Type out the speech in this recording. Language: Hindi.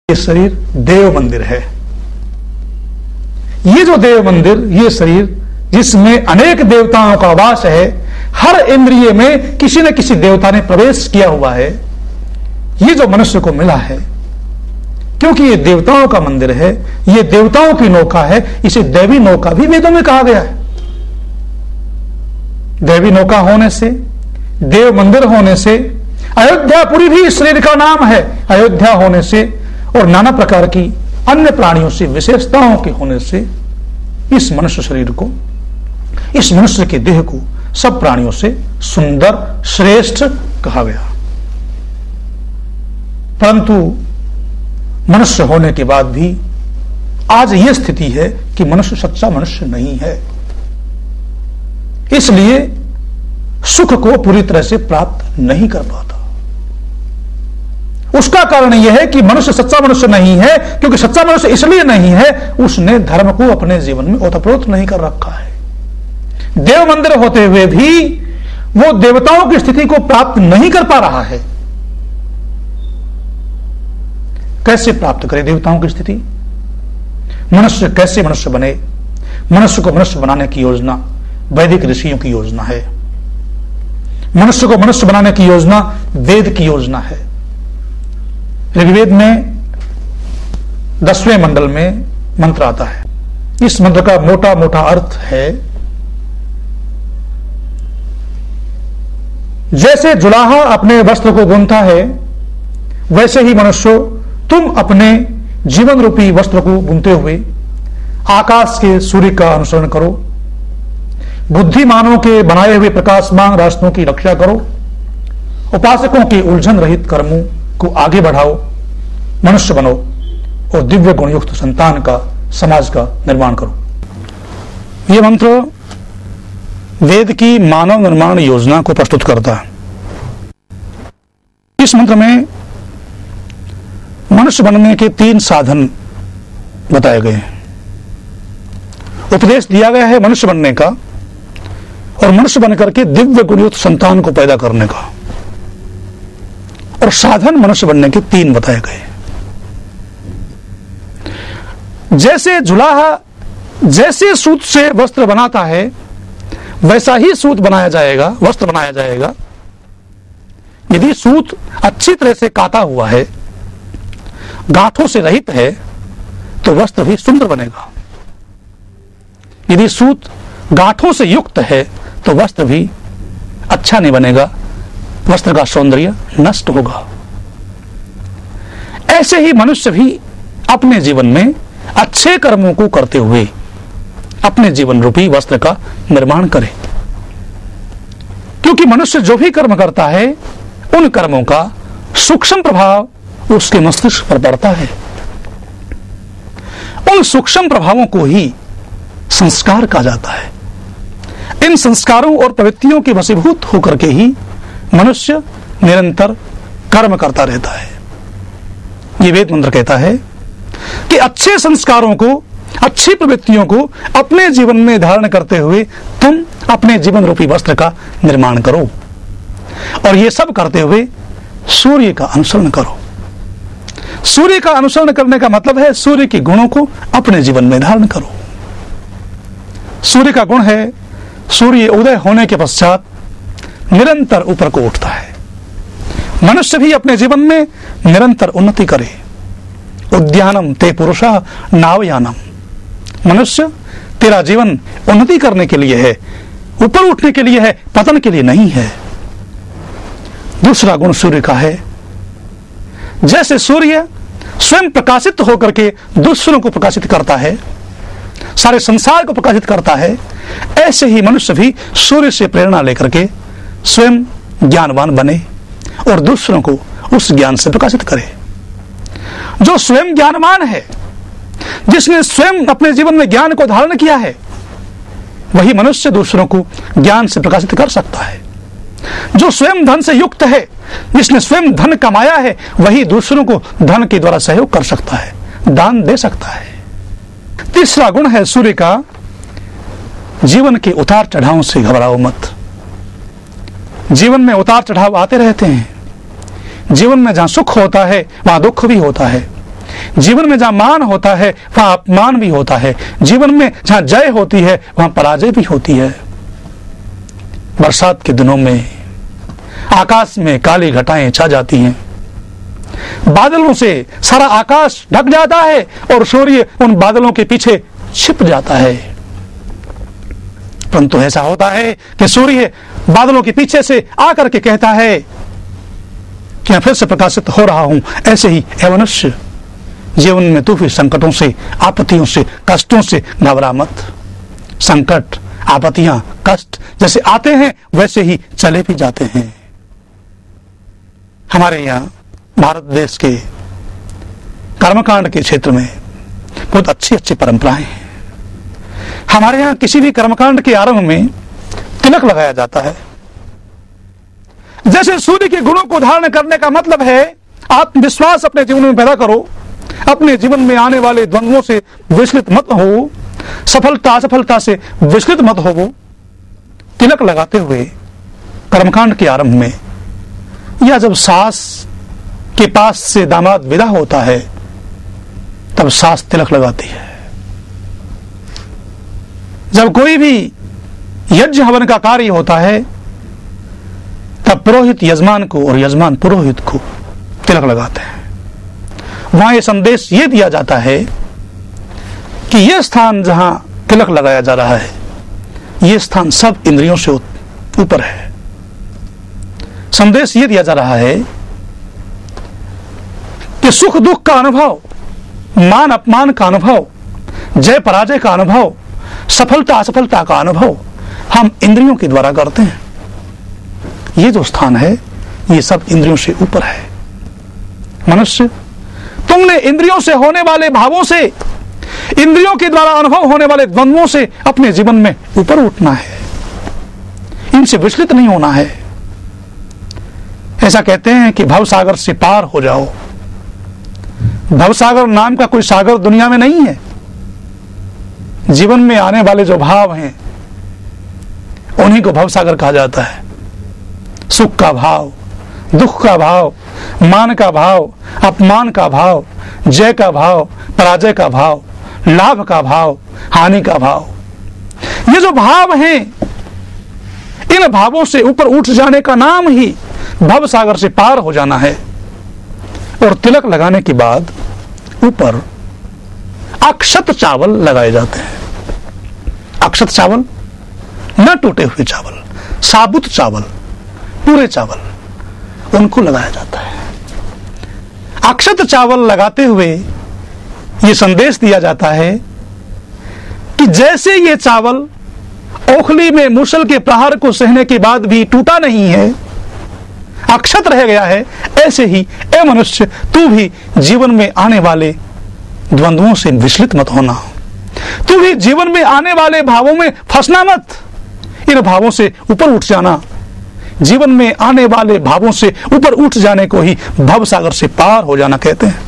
ये शरीर देव मंदिर है। ये जो देव मंदिर, ये शरीर जिसमें अनेक देवताओं का वास है, हर इंद्रिय में किसी न किसी देवता ने प्रवेश किया हुआ है। ये जो मनुष्य को मिला है, क्योंकि ये देवताओं का मंदिर है, ये देवताओं की नौका है, इसे देवी नौका भी वेदों में कहा गया है। देवी नौका होने से, देव मंदिर होने से, अयोध्यापुरी भी इस शरीर का नाम है। अयोध्या होने से और नाना प्रकार की अन्य प्राणियों से विशेषताओं के होने से इस मनुष्य शरीर को, इस मनुष्य के देह को सब प्राणियों से सुंदर, श्रेष्ठ कहा गया। परंतु मनुष्य होने के बाद भी आज यह स्थिति है कि मनुष्य सच्चा मनुष्य नहीं है। इसलिए सुख को पूरी तरह से प्राप्त नहीं कर पाता। उसका कारण यह है कि मनुष्य सच्चा मनुष्य नहीं है, क्योंकि सच्चा मनुष्य इसलिए नहीं है, उसने धर्म को अपने जीवन में ओतप्रोत नहीं कर रखा है। देव मंदिर होते हुए भी वो देवताओं की स्थिति को प्राप्त नहीं कर पा रहा है। कैसे प्राप्त करे देवताओं की स्थिति? मनुष्य कैसे मनुष्य बने? मनुष्य को मनुष्य बनाने की योजना वैदिक ऋषियों की योजना है। मनुष्य को मनुष्य बनाने की योजना वेद की योजना है। ऋग्वेद में 10वें मंडल में मंत्र आता है। इस मंत्र का मोटा मोटा अर्थ है, जैसे जुलाहा अपने वस्त्र को बुनता है, वैसे ही मनुष्यों तुम अपने जीवन रूपी वस्त्र को बुनते हुए आकाश के सूर्य का अनुसरण करो, बुद्धिमानों के बनाए हुए प्रकाशमान रास्तों की रक्षा करो, उपासकों के उलझन रहित कर्मों को आगे बढ़ाओ, मनुष्य बनो और दिव्य गुणयुक्त संतान का, समाज का निर्माण करो। यह मंत्र वेद की मानव निर्माण योजना को प्रस्तुत करता है। इस मंत्र में मनुष्य बनने के 3 साधन बताए गए हैं। उपदेश दिया गया है मनुष्य बनने का, और मनुष्य बनकर के दिव्य गुणयुक्त संतान को पैदा करने का, और साधन मनुष्य बनने के 3 बताए गए। जैसे जुलाहा जैसे सूत से वस्त्र बनाता है, वैसा ही सूत बनाया जाएगा, वस्त्र बनाया जाएगा। यदि सूत अच्छी तरह से काता हुआ है, गांठों से रहित है, तो वस्त्र भी सुंदर बनेगा। यदि सूत गांठों से युक्त है, तो वस्त्र भी अच्छा नहीं बनेगा, वस्त्र का सौंदर्य नष्ट होगा। ऐसे ही मनुष्य भी अपने जीवन में अच्छे कर्मों को करते हुए अपने जीवन रूपी वस्त्र का निर्माण करे, क्योंकि मनुष्य जो भी कर्म करता है, उन कर्मों का सूक्ष्म प्रभाव उसके मस्तिष्क पर पड़ता है। उन सूक्ष्म प्रभावों को ही संस्कार कहा जाता है। इन संस्कारों और प्रवृत्तियों के वशीभूत होकर के ही मनुष्य निरंतर कर्म करता रहता है। ये वेद मंत्र कहता है कि अच्छे संस्कारों को, अच्छी प्रवृत्तियों को अपने जीवन में धारण करते हुए तुम अपने जीवन रूपी वस्त्र का निर्माण करो, और ये सब करते हुए सूर्य का अनुसरण करो। सूर्य का अनुसरण करने का मतलब है सूर्य के गुणों को अपने जीवन में धारण करो। सूर्य का गुण है, सूर्य उदय होने के पश्चात निरंतर ऊपर को उठता है। मनुष्य भी अपने जीवन में निरंतर उन्नति करे। उद्यानम ते पुरुषा नावयानम। मनुष्य, तेरा जीवन उन्नति करने के लिए है, ऊपर उठने के लिए है, पतन के लिए नहीं है। दूसरा गुण सूर्य का है, जैसे सूर्य स्वयं प्रकाशित होकर के दूसरों को प्रकाशित करता है, सारे संसार को प्रकाशित करता है, ऐसे ही मनुष्य भी सूर्य से प्रेरणा लेकर के स्वयं ज्ञानवान बने और दूसरों को उस ज्ञान से प्रकाशित करे। जो स्वयं ज्ञानवान है, जिसने स्वयं अपने जीवन में ज्ञान को धारण किया है, वही मनुष्य दूसरों को ज्ञान से प्रकाशित कर सकता है। जो स्वयं धन से युक्त है, जिसने स्वयं धन कमाया है, वही दूसरों को धन के द्वारा सहयोग कर सकता है, दान दे सकता है। तीसरा गुण है सूर्य का, जीवन के उतार चढ़ाव से घबराओ मत। जीवन में उतार चढ़ाव आते रहते हैं। जीवन में जहां सुख होता है वहां दुख भी होता है। जीवन में जहां मान होता है वहां अपमान भी होता है, जीवन में जहां जय होती है वहां पराजय भी होती है। बरसात के दिनों में आकाश में काली घटाएं छा जाती हैं, बादलों से सारा आकाश ढक जाता है और सूर्य उन बादलों के पीछे छिप जाता है। परंतु ऐसा होता है कि सूर्य बादलों के पीछे से आकर के कहता है कि मैं फिर से प्रकाशित हो रहा हूं। ऐसे ही हे मनुष्य, जीवन में तू भी संकटों से, आपत्तियों से, कष्टों से घबरा मत। संकट, आपत्तियां, कष्ट जैसे आते हैं वैसे ही चले भी जाते हैं। हमारे यहाँ भारत देश के कर्मकांड के क्षेत्र में बहुत अच्छी अच्छी परंपराएं हैं। हमारे यहाँ किसी भी कर्मकांड के आरंभ में तिलक लगाया जाता है। जैसे सूर्य के गुणों को धारण करने का मतलब है आत्मविश्वास अपने जीवन में पैदा करो, अपने जीवन में आने वाले द्वंद्वों से विचलित मत हो, सफलता असफलता से विचलित मत हो। तिलक लगाते हुए कर्मकांड के आरंभ में या जब सास के पास से दामाद विदा होता है तब सास तिलक लगाती है। जब कोई भी यज्ञ हवन का कार्य होता है तब पुरोहित यजमान को और यजमान पुरोहित को तिलक लगाते हैं। वहां यह संदेश ये दिया जाता है कि यह स्थान जहां तिलक लगाया जा रहा है यह स्थान सब इंद्रियों से ऊपर है। संदेश ये दिया जा रहा है कि सुख दुख का अनुभव, मान अपमान का अनुभव, जय पराजय का अनुभव, सफलता असफलता का अनुभव हम इंद्रियों के द्वारा करते हैं। ये जो स्थान है ये सब इंद्रियों से ऊपर है। मनुष्य, तुमने इंद्रियों से होने वाले भावों से, इंद्रियों के द्वारा अनुभव होने वाले द्वंद्वों से अपने जीवन में ऊपर उठना है, इनसे विचलित नहीं होना है। ऐसा कहते हैं कि भवसागर से पार हो जाओ। भवसागर नाम का कोई सागर दुनिया में नहीं है। जीवन में आने वाले जो भाव हैं उन्हीं को भवसागर कहा जाता है। सुख का भाव, दुख का भाव, मान का भाव, अपमान का भाव, जय का भाव, पराजय का भाव, लाभ का भाव, हानि का भाव, ये जो भाव हैं इन भावों से ऊपर उठ जाने का नाम ही भवसागर से पार हो जाना है। और तिलक लगाने के बाद ऊपर अक्षत चावल लगाए जाते हैं। अक्षत चावल, न टूटे हुए चावल, साबुत चावल, पूरे चावल, उनको लगाया जाता है। अक्षत चावल लगाते हुए यह संदेश दिया जाता है कि जैसे ये चावल ओखली में मूसल के प्रहार को सहने के बाद भी टूटा नहीं है, अक्षत रह गया है, ऐसे ही ए मनुष्य, तू भी जीवन में आने वाले द्वंद्वों से विचलित मत होना। तू भी जीवन में आने वाले भावों में फंसना मत। इन भावों से ऊपर उठ जाना, जीवन में आने वाले भावों से ऊपर उठ जाने को ही भवसागर से पार हो जाना कहते हैं।